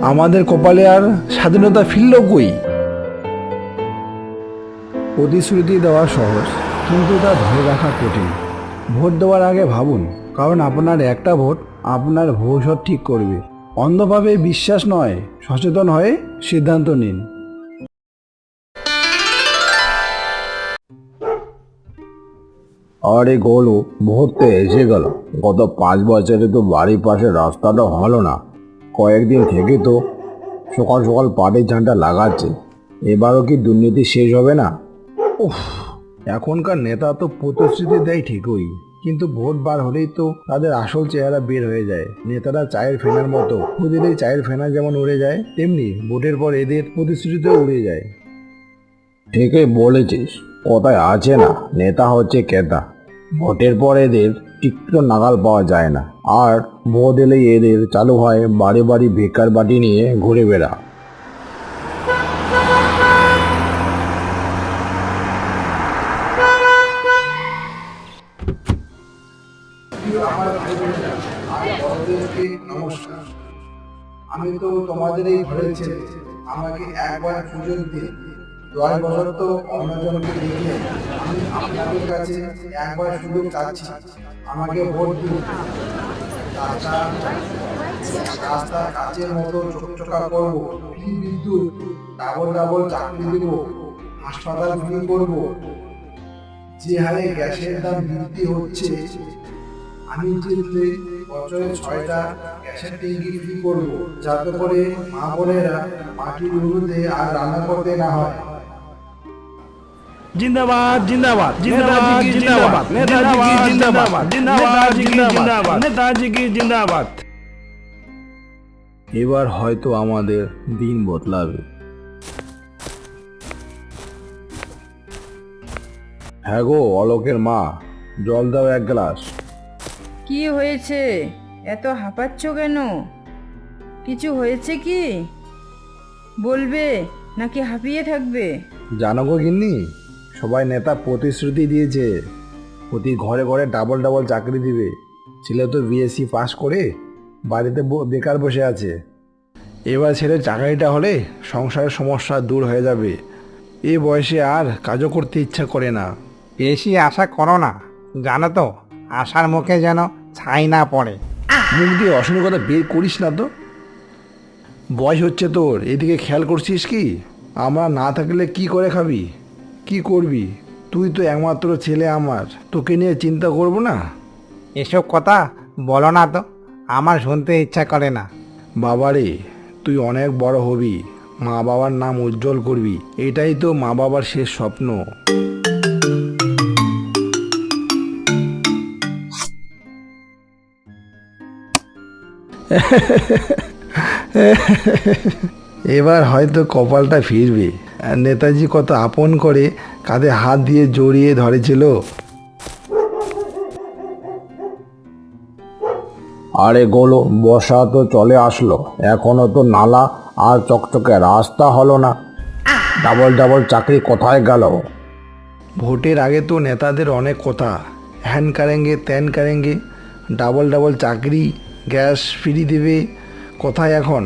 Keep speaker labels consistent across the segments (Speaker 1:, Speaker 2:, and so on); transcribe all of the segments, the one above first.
Speaker 1: আমাদের কপালে আর স্বাধীনতা ফিরল কই? প্রতিশ্রুতি দেওয়া সহজ, কিন্তু তা ধরে রাখা কঠিন। ভোট দেওয়ার আগে ভাবুন, কারণ আপনার একটা ভোট আপনার ভবিষ্যৎ ঠিক করবে। অন্ধভাবে বিশ্বাস নয়, সচেতন হয়ে সিদ্ধান্ত নিন।
Speaker 2: আরে গোলু, ভোট তো এসে গেল। গত 5 বছরে তো বাড়ির পাশে রাস্তাটা হলো না। কয়েকদিন থেকে তো সকাল সকাল পাটের ঝান্ডা লাগাচ্ছে। এবারও কি দুর্নীতি শেষ হবে না?
Speaker 1: উফ, এখনকার নেতা তো প্রতিশ্রুতি দেয় ঠিকই, কিন্তু ভোট বার হলেই তো তাদের আসল চেহারা বের হয়ে যায়। নেতারা চায়ের ফেনার মতো, ফু দিলেই চায়ের ফেনা যেমন উড়ে যায়, তেমনি ভোটের পর এদের প্রতিশ্রুতিও উড়ে যায়।
Speaker 2: ঠিকই বলেছিস। কথায় আছে না, নেতা হচ্ছে ক্রেতা। ভোটের পর এদের টিকটো নাগাল পাওয়া যায় না। আর ভোট এলেই এদের চালু হয় বাড়ি বাড়ি ভিক্ষার বাটি নিয়ে ঘুরে বেড়া।
Speaker 1: নমস্কার, আমি তো তোমাদের এই ঘরের ছেলে। আমাকে একবার সুযোগ দিন। 10 বছর তো অন্যজনকে দেখে আমি আপনাদের কাছে একবার সুযোগ চাচ্ছি। আমাকে ভোট দিন। রাস্তা রাস্তা কাচের মতো চকচকা করবো, ফ্রি বিদ্যুৎ, ডাবল ডাবল চাকরি দেব, হাসপাতাল ফ্রি করবো। যে হারে গ্যাসের দাম বৃদ্ধি হচ্ছে, আমি জিতলে বছরে 6টা গ্যাসের ট্যাঙ্কি ফ্রি করবো, যাতে করে মা বোনেরা মাটির উনুনে আর রান্না করতে না হয়।
Speaker 3: जिंदाबाद जिंदाबाद जिंदाबाद जिंदाबाद नेताजी की जिंदाबाद जिंदाबाद जिंदाबाद नेताजी की जिंदाबाद।
Speaker 1: এবার হয়তো আমাদের দিন বদলাবে।
Speaker 2: হ্যাঁ গো অলোকের মা, জল দাও 1 গ্লাস।
Speaker 4: কি হয়েছে? এত হাঁপাচ্ছ কেন? কিছু হয়েছে কি? বলবে নাকি হাঁপিয়ে থাকবে?
Speaker 1: জানো গো গিন্নি, সবাই নেতা প্রতিশ্রুতি দিয়েছে প্রতি ঘরে ঘরে ডাবল ডাবল চাকরি দিবে। ছেলে তো বিএসসি পাস করে বাড়িতে বেকার বসে আছে। এবার ছেলের চাকরিটা হলে সংসারের সমস্যা দূর হয়ে যাবে। এই বয়সে আর কাজও করতে ইচ্ছা করে না।
Speaker 5: বেশি আশা করো না, জানো তো আশার মুখে যেন ছাই না পড়ে।
Speaker 1: মুখ দিয়ে অশনি কথা বের করিস না তো। বয়স হচ্ছে তোর, এদিকে খেয়াল করছিস কি? আমরা না থাকলে কি করে খাবি, কি করবি? তুই তো একমাত্র ছেলে আমার, তোকে নিয়ে চিন্তা করব না?
Speaker 5: এসব কথা বলো না তো, আমার শুনতে ইচ্ছা করে না।
Speaker 1: বাবারে, তুই অনেক বড় হবি, মা বাবার নাম উজ্জ্বল করবি, এটাই তো মা বাবার শেষ স্বপ্ন। এবার হয়তো কপালটা ফিরবে। নেতাজি কত আপন করে কাঁধে হাত দিয়ে জড়িয়ে ধরেছিল।
Speaker 2: আরে গোলু, বর্ষা তো চলে আসলো, এখনো তো নালা আর চকচকে রাস্তা হলো না। ডাবল ডাবল চাকরি কোথায় গেল?
Speaker 1: ভোটের আগে তো নেতাদের অনেক কথা, হ্যান কারেঙ্গে ত্যান কারেঙ্গে, ডাবল ডাবল চাকরি, গ্যাস ফ্রি দেবে। কোথায় এখন?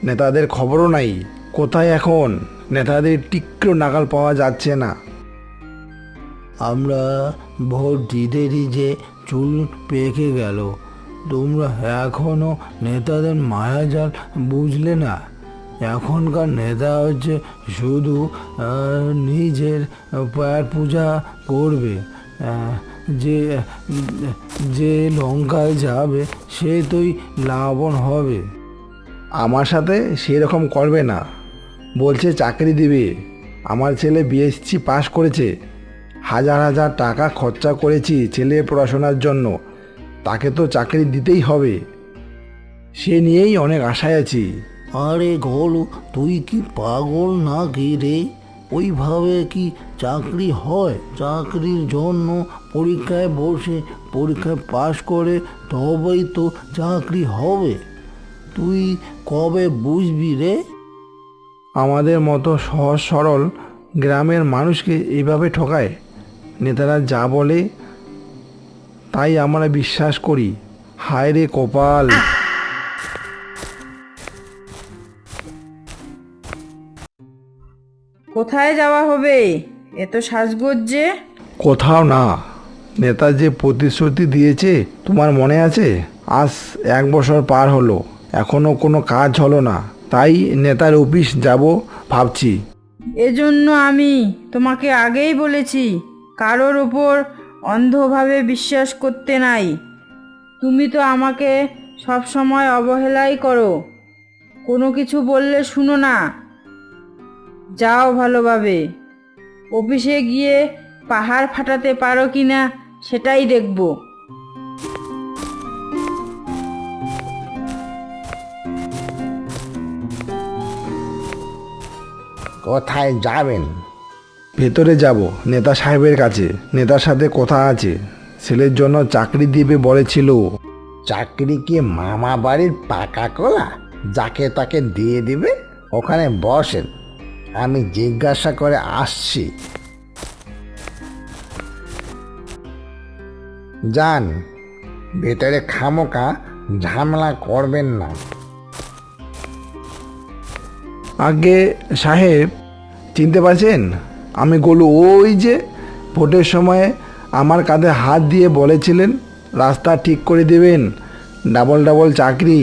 Speaker 1: নেতাদের খবরও নাই। কোথায় এখন? নেতাদের টিক্র নাগাল পাওয়া যাচ্ছে না। আমরা ভোট দিতেই যে চুল পেকে গেল, তোমরা এখনো নেতাদের মায়াজাল বুঝলে না। এখনকার নেতা হচ্ছে শুধু নিজের পায়ের পূজা করবে। যে যে লঙ্কায় যাবে সে তোই লাভবান হবে। আমার সাথে সেরকম করবে না। বলছে চাকরি দিবে। আমার ছেলে বিএসসি পাস করেছে, হাজার হাজার টাকা খরচা করেছি ছেলের পড়াশোনার জন্য, তাকে তো চাকরি দিতেই হবে। সে নিয়েই অনেক আশায় আছি।
Speaker 6: আরে গোলু, তুই কি পাগল নাকি রে? ওইভাবে কি চাকরি হয়? চাকরির জন্য পরীক্ষায় বসে পরীক্ষায় পাশ করে তবেই তো চাকরি হবে। তুই কবে বুঝবি রে?
Speaker 1: আমাদের মতো সহজ সরল গ্রামের মানুষকে এইভাবে ঠকায়। নেতারা যা বলে তাই আমরা বিশ্বাস করি। হায় রে কপাল।
Speaker 4: কোথায় যাওয়া হবে এত সাজগোজ যে?
Speaker 1: কোথাও না, নেতা যে প্রতিশ্রুতি দিয়েছে তোমার মনে আছে? আজ 1 বছর পার হলো, এখনো কোনো কাজ হলো না, তাই নেতার অফিস যাব ভাবছি।
Speaker 4: এজন্য আমি তোমাকে আগেই বলেছি কারোর ওপর অন্ধভাবে বিশ্বাস করতে নাই। তুমি তো আমাকে সব সময় অবহেলাই করো, কোনো কিছু বললে শুনো না। যাও ভালোভাবে, অফিসে গিয়ে পাহাড় ফাটাতে পারো কিনা সেটাই দেখব।
Speaker 2: কোথায় যাবেন?
Speaker 1: ভেতরে যাব নেতা সাহেবের কাছে, নেতার সাথে কথা আছে, ছেলের জন্য চাকরি দিবে বলেছিল।
Speaker 2: চাকরি কি মামা বাড়ির পাকা কলা যাকে তাকে দিয়ে দিবে? ওখানে বসেন, আমি জিজ্ঞাসা করে আসছি। যান, ভেতরে খামোকা ঝামেলা করবেন না।
Speaker 1: আগে সাহেব, চিনতে পারছেন? আমি গোলু, ওই যে ভোটের সময় আমার কাঁধে হাত দিয়ে বলেছিলেন রাস্তা ঠিক করে দেবেন, ডাবল ডাবল চাকরি,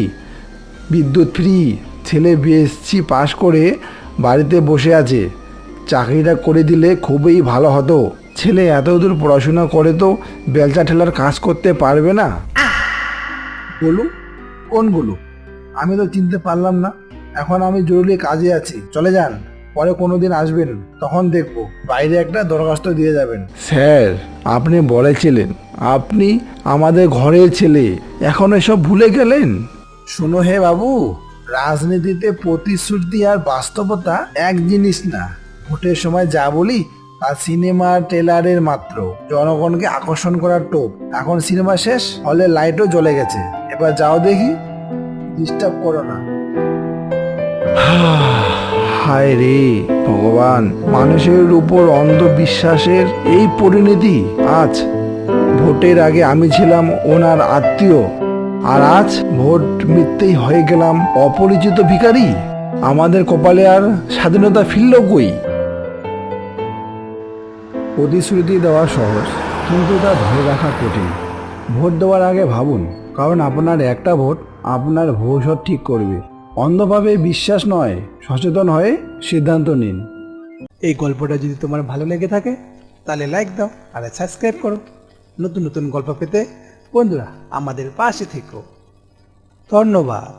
Speaker 1: বিদ্যুৎ ফ্রি। ছেলে বিএসসি পাশ করে বাড়িতে বসে আছে, চাকরিটা করে দিলে খুবই ভালো হতো। ছেলে এত দূর পড়াশোনা করে তো বেলচা ঠেলার কাজ করতে পারবে না। গোলু? কোন গোলু? আমি তো চিনতে পারলাম না। এখন আমি জরুরি কাজে আছি, চলে যান, পরে কোনো দিন আসবেন, তখন দেখব। বাইরে একটা দরখাস্ত দিয়ে যাবেন। স্যার, আপনি বলেছিলেন আপনি আমাদের ঘরের ছেলে, এখন এসব ভুলে গেলেন? শোনো হে বাবু, রাজনীতিতে প্রতিশ্রুতি আর বাস্তবতা এক জিনিস না। ভোটের সময় যা বলি তা সিনেমার ট্রেলারের মাত্র, জনগণকে আকর্ষণ করার টোপ। এখন সিনেমা শেষ, হলে লাইটও জ্বলে গেছে, এবার যাও দেখি, ডিস্টার্ব করো না। হায় রে ভগবান, মানুষের উপর অন্ধবিশ্বাসের এই পরিণতি। আজ ভোটের আগে আমি ছিলাম ওনার আত্মীয়, আর আজ ভোট মিথ্যেই হয়ে গেলাম অপরিচিত ভিখারি। আমাদের কপালে আর স্বাধীনতা ফিরল কই? প্রতিশ্রুতি দেওয়া সহজ, কিন্তু তা ধরে রাখা কঠিন। ভোট দেওয়ার আগে ভাবুন, কারণ আপনার একটা ভোট আপনার ভবিষ্যৎ ঠিক করবে। অন্ধভাবে বিশ্বাস নয়, সচেতন হয়ে সিদ্ধান্ত নিন।
Speaker 3: এই গল্পটা যদি তোমার ভালো লেগে থাকে তাহলে লাইক দাও আর সাবস্ক্রাইব করো। নতুন নতুন গল্প পেতে বন্ধুরা আমাদের পাশে থেকো। ধন্যবাদ।